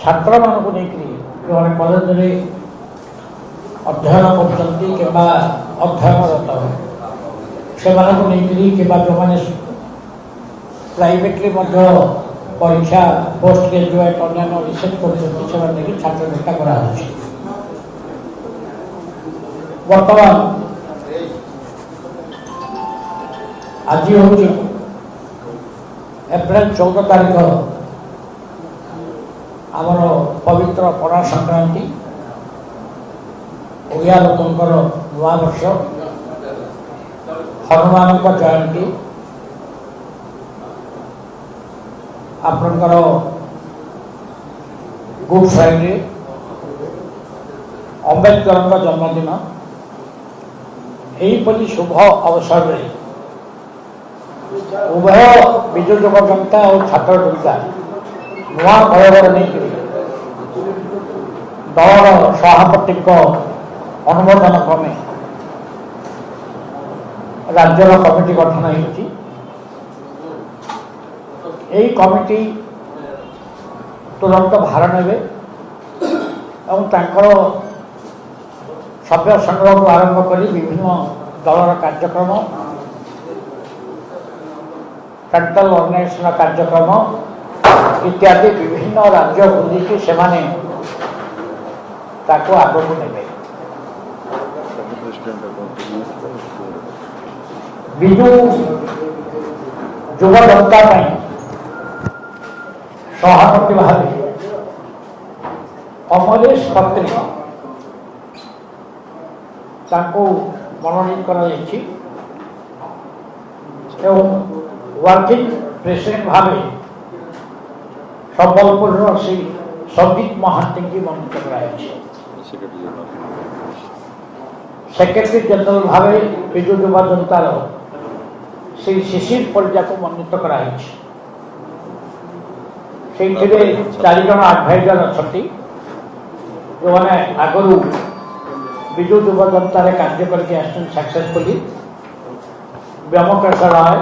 छात्र मानक जो कॉलेज में अध्ययन कर अध्ययनरत से जो मैंने प्राइवेटली परीक्षा पोस्ट ग्रेजुएट अन्य रिसर्च कर छात्र नेता करा बर्तमान आज हूँ एप्रिल 14 तारीख आमर पवित्र पणा संक्रांति ओडिया लोकंकर नवा वर्ष हनुमान जयंती आपणकर गुड फ्राइडे अंबेडकर जन्मदिन यही शुभ अवसर में उभय विजु युव जनता और छात्र जनता नुआ कलवर नहीं दल सभापति अनुमोदन क्रमे राज्यर कमिटी गठन होती कमिटी तुरंत भार ने सभ्य संग्रह को आरंभ कर विभिन्न दलर कार्यक्रम सेंट्रल ऑर्गेनाइजेशन कार्यक्रम इत्यादि विभिन्न राज्य बुलिकी से आग को ने विजु युव जनता सभापति भाव अमरेश खत्री मनोनीत कर वर्किंग प्रेसिडेंट भाव संबलपुर श्री संदीप महांती की मनोनीत कराई सेक्रेटरी जनरल भाव विजु युवा जनतार श्री शिशिर परिजा को मनोनीत कराई चार जन एडभाइजर अच्छा जो मैंने आगु विजु युवा जनतार कार्य करके सक्सेसफुली व्योमकेश राय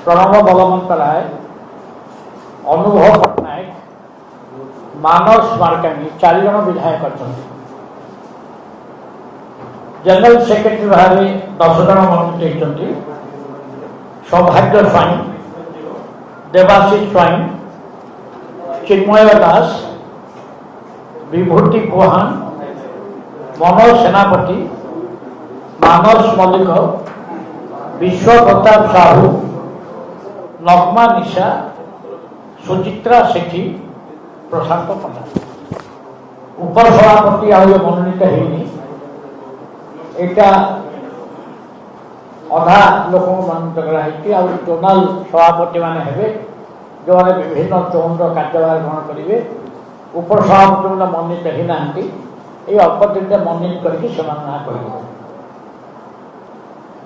प्रणव बलवंत राय अनुभव पट्टनायक मानस मार्कांडी 4 जन विधायक अच्छा जनरल सेक्रेटरी भाव 10 जन मनोनीत होती सौभाग्य स्वाई देवाशीष स्वाई चिन्मय दास विभूति पोहान मनोज सेनापति मानस मल्लिक विश्व प्रताप साहू नगमा निशा सुचित्रा सेठी प्रशांत पंडा उपसभापति आज मनोनीत होनी यहाँ अधा लोक मनोनीत कराई जोनाल सभापति मैंने हे जो मैंने विभिन्न चौन कार्यभार ग्रहण करेंगे उपसभापति मैंने मनोनीत होना ये अल्प दिन में मनोनीत करके ना कर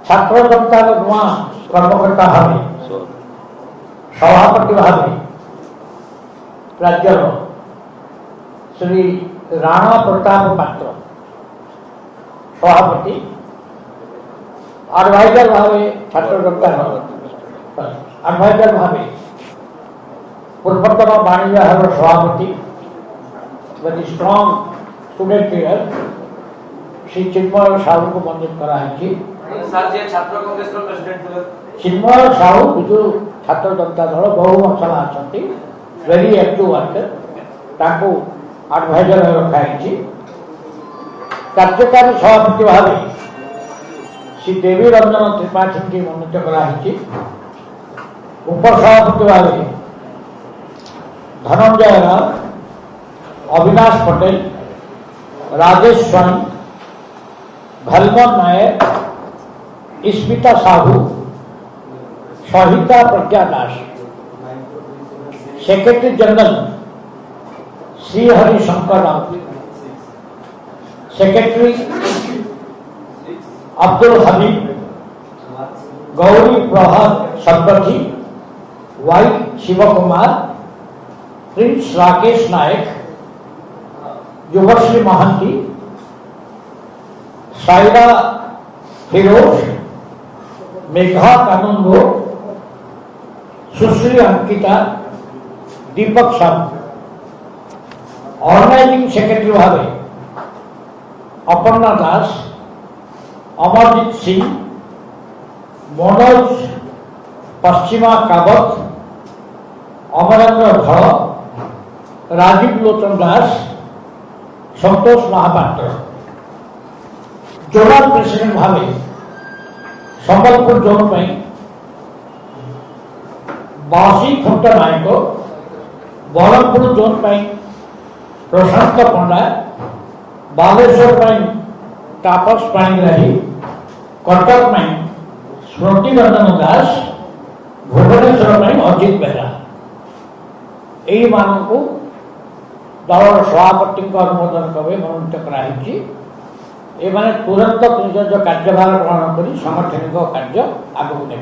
छात्र जनतार नुआ कर्मकर्ता भाव सभापति भाव राज्यर श्री राणा प्रताप पात्र सभापति एडभाइजर भाव छात्र जनता एडभाइजर भाव पूर्वतन वाणिज्य विभाग सभापति very strong student leader Shri Chinmay Sahu को मनोनीत कराई चिन्मय साहू विजु छात्र जनता दल बहु मसला अच्छा वेरी एक्टिव वर्कर एडभाइजर रखाई कार्यकारी सभापति भाव श्री देवी रंजन त्रिपाठी की मनोनीत कराई उपसभापति भाव धनंजय राव अविनाश पटेल राजेश स्वाई भलमन नायक स्मिता साहू सहिता Pragya Das secretary general Shrihari Shankar Rout secretary Abdul Hamid Gauri Prahad सरपंची Y Shivkumar prince Rakesh Nayak Yuvashree Mahanti Saira Firoz Megha Kanungo Sushri Ankita Deepak Sharma organising secretary भाव अपर्णा दास, अमरजीत सिंह, मनोज पश्चिमा कावत, अमरेंद्र धड़, राजीव लोचन दास, संतोष महापात्र। जोनल प्रेसिडेंट भाव संबलपुर जोन बासी खुंट नायक, बरहमपुर जोन प्रशांत पंडा, बालेश्वर तापस पाणिग्राही, कटक स्मृति रंजन दास, भुवनेश्वर अजित बेहरा। यही मानक दल सभापति अनुमोदन क्रमे मनोनीत कराई। तुरंत निज कार्यभार ग्रहण कर सांगठनिक कार्य आगक ने।